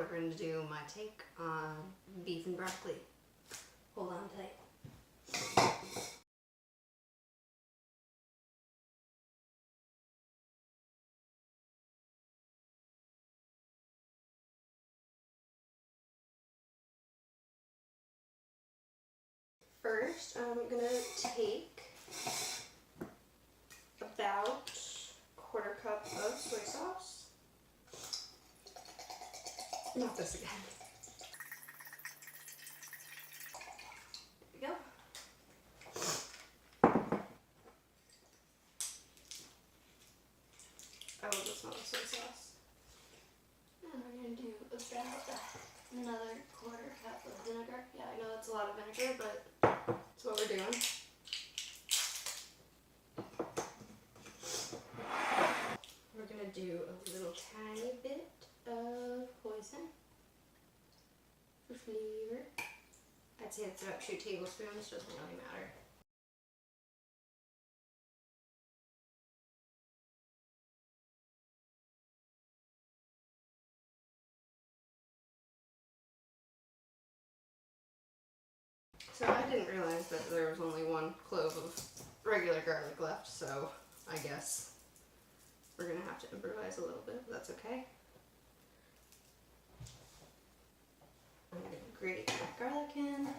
we're going to do my take on beef and broccoli. Hold on tight. First, I'm going to take about a quarter cup of soy sauce. Not this again. There we go. I love the smell of soy sauce. And we're going to do about another quarter cup of vinegar. Yeah, I know that's a lot of vinegar, but that's what we're doing. We're going to do a little tiny bit of hoisin for flavor. I'd say it's about 2 tablespoons, doesn't really matter. So I didn't realize that there was only 1 clove of regular garlic left, so I guess we're going to have to improvise a little bit, but that's okay. I'm going to grate my garlic in.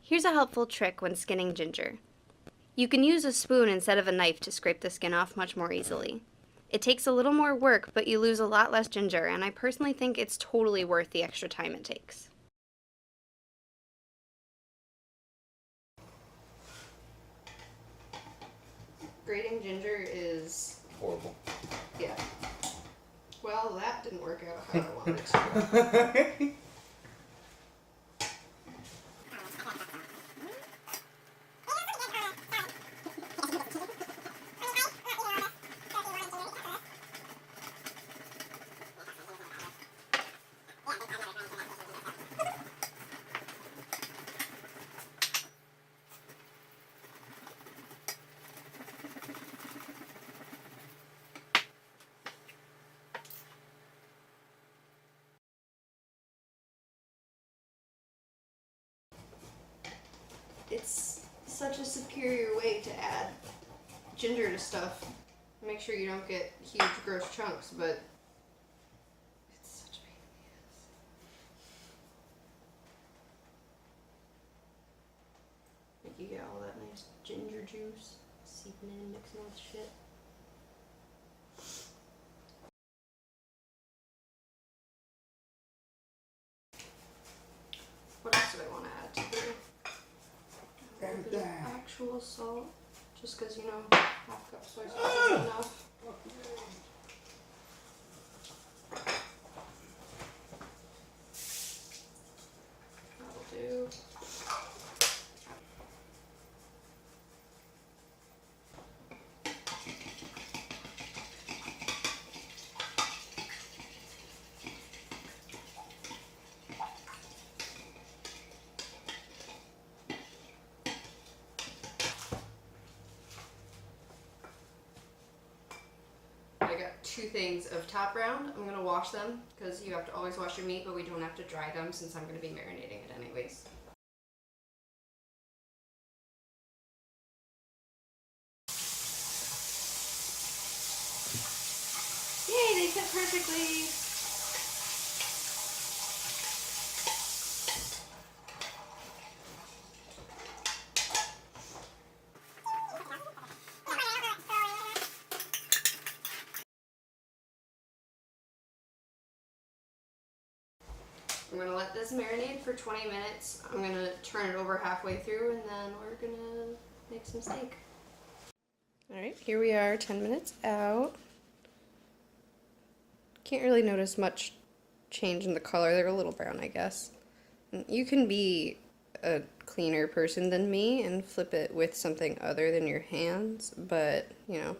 Here's a helpful trick when skinning ginger. You can use a spoon instead of a knife to scrape the skin off much more easily. It takes a little more work, but you lose a lot less ginger, and I personally think it's totally worth the extra time it takes. Grating ginger is horrible. Yeah. Well, that didn't work out how I wanted it to. It's such a superior way to add ginger to stuff. Make sure you don't get huge, gross chunks, but it's such a pain in the ass. Like you get all that nice ginger juice seeping in, mixing with shit. What else do I want to add to the actual salt, just because, you know, half cup soy sauce is enough. That'll do. I got 2 things of top round. I'm going to wash them because you have to always wash your meat, but we don't have to dry them since I'm going to be marinating it anyways. Yay, they fit perfectly! I'm going to let this marinate for 20 minutes. I'm going to turn it over halfway through and then we're going to make some steak. Alright, here we are 10 minutes out. Can't really notice much change in the color. They're a little brown, I guess. You can be a cleaner person than me and flip it with something other than your hands, but, you know,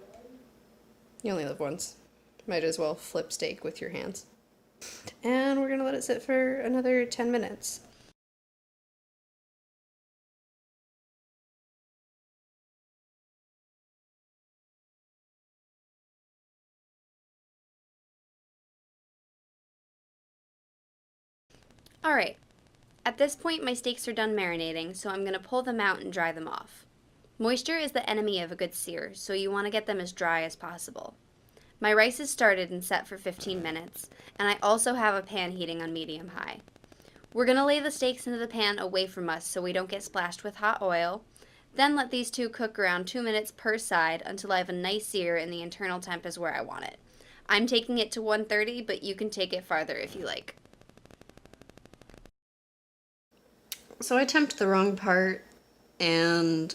you only live once. Might as well flip steak with your hands. And we're gonna let it sit for another 10 minutes. Alright, at this point my steaks are done marinating, so I'm going to pull them out and dry them off. Moisture is the enemy of a good sear, so you want to get them as dry as possible. My rice is started and set for 15 minutes, and I also have a pan heating on medium-high. We're going to lay the steaks into the pan away from us so we don't get splashed with hot oil, then let these two cook around 2 minutes per side until I have a nice sear and the internal temp is where I want it. I'm taking it to 130, but you can take it farther if you like. So I temped the wrong part and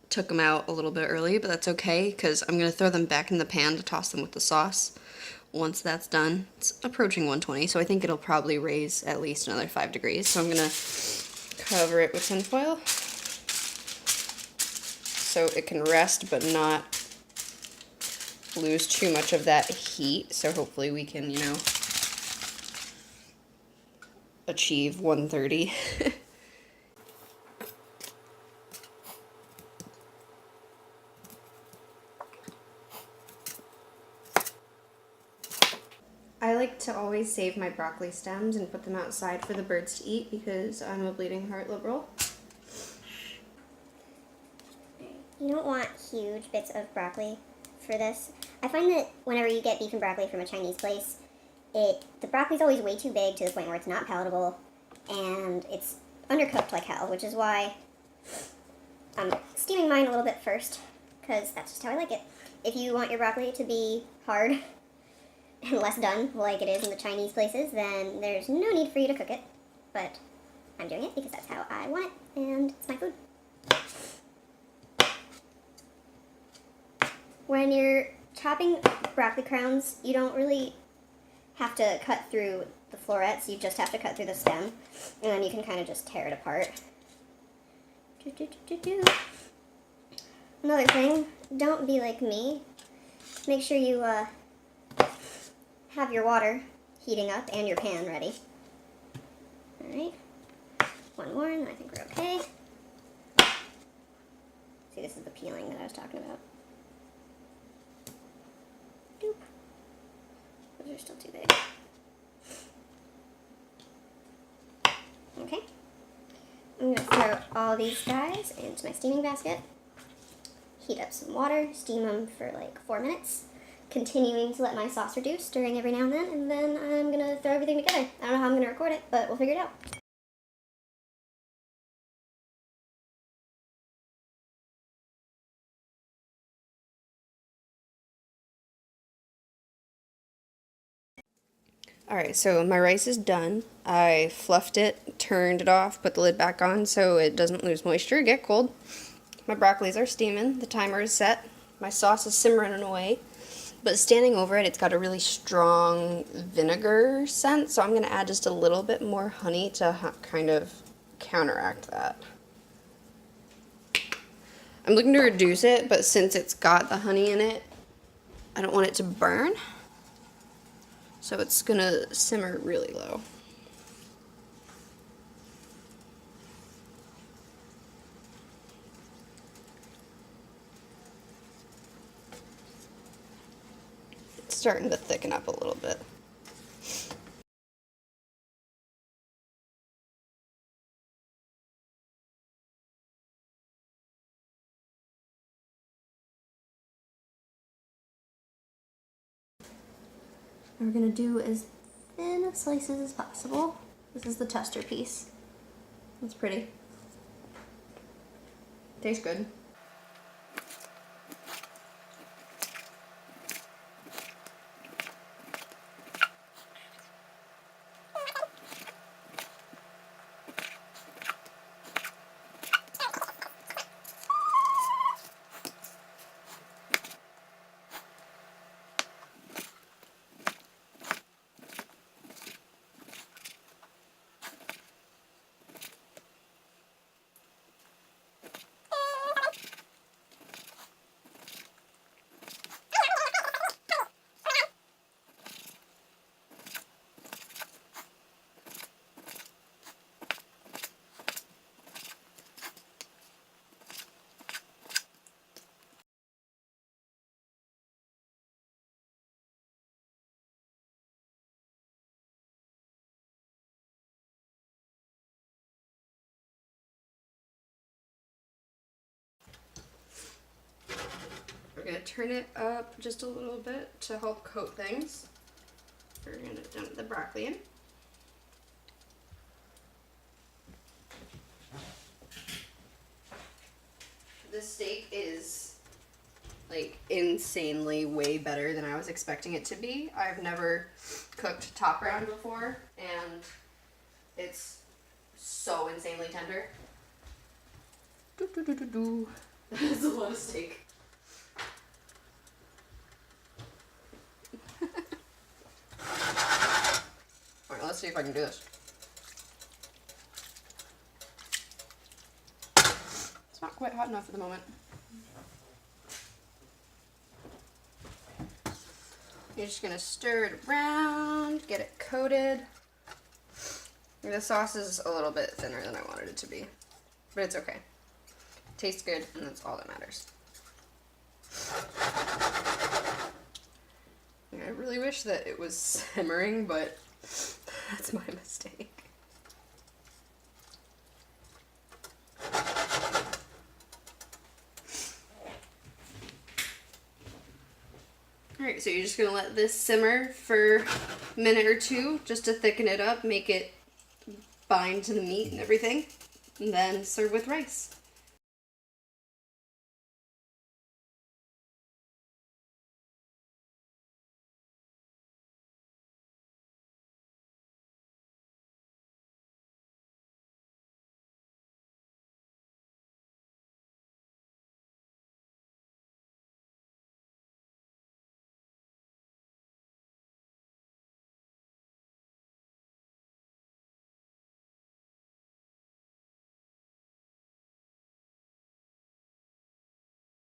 took them out a little bit early, but that's okay because I'm going to throw them back in the pan to toss them with the sauce. Once that's done, it's approaching 120, so I think it'll probably raise at least another 5 degrees. So I'm going to cover it with tinfoil so it can rest but not lose too much of that heat. So hopefully we can, you know, achieve 130. I like to always save my broccoli stems and put them outside for the birds to eat because I'm a bleeding heart liberal. You don't want huge bits of broccoli for this. I find that whenever you get beef and broccoli from a Chinese place, the broccoli's always way too big to the point where it's not palatable, and it's undercooked like hell, which is why I'm steaming mine a little bit first, because that's just how I like it. If you want your broccoli to be hard and less done like it is in the Chinese places, then there's no need for you to cook it, but I'm doing it because that's how I want it, and it's my food. When you're chopping broccoli crowns, you don't really have to cut through the florets, you just have to cut through the stem, and then you can kind of just tear it apart. Another thing, don't be like me. Make sure you have your water heating up and your pan ready. Alright, one more and I think we're okay. See, this is the peeling that I was talking about. Doop. Those are still too big. Okay. I'm going to throw all these guys into my steaming basket. Heat up some water, steam them for like 4 minutes, continuing to let my sauce reduce, stirring every now and then I'm going to throw everything together. I don't know how I'm going to record it, but we'll figure it out. Alright, so my rice is done. I fluffed it, turned it off, put the lid back on so it doesn't lose moisture, get cold. My broccolis are steaming, the timer is set, my sauce is simmering away, but standing over it, it's got a really strong vinegar scent, so I'm going to add just a little bit more honey to kind of counteract that. I'm looking to reduce it, but since it's got the honey in it, I don't want it to burn. So it's gonna simmer really low. It's starting to thicken up a little bit. We're gonna do as thin of slices as possible. This is the tester piece. It's pretty. Tastes good. turn it up just a little bit to help coat things. We're gonna dump the broccoli in. This steak is like insanely way better than I was expecting it to be. I've never cooked top round before, and it's so insanely tender. That's a lot of steak. Alright, let's see if I can do this. It's not quite hot enough at the moment. You're just gonna stir it around, get it coated. The sauce is a little bit thinner than I wanted it to be, but it's okay. Tastes good, and that's all that matters. I really wish that it was simmering, but that's my mistake. Alright, so you're just going to let this simmer for a minute or two just to thicken it up, make it bind to the meat and everything, and then serve with rice.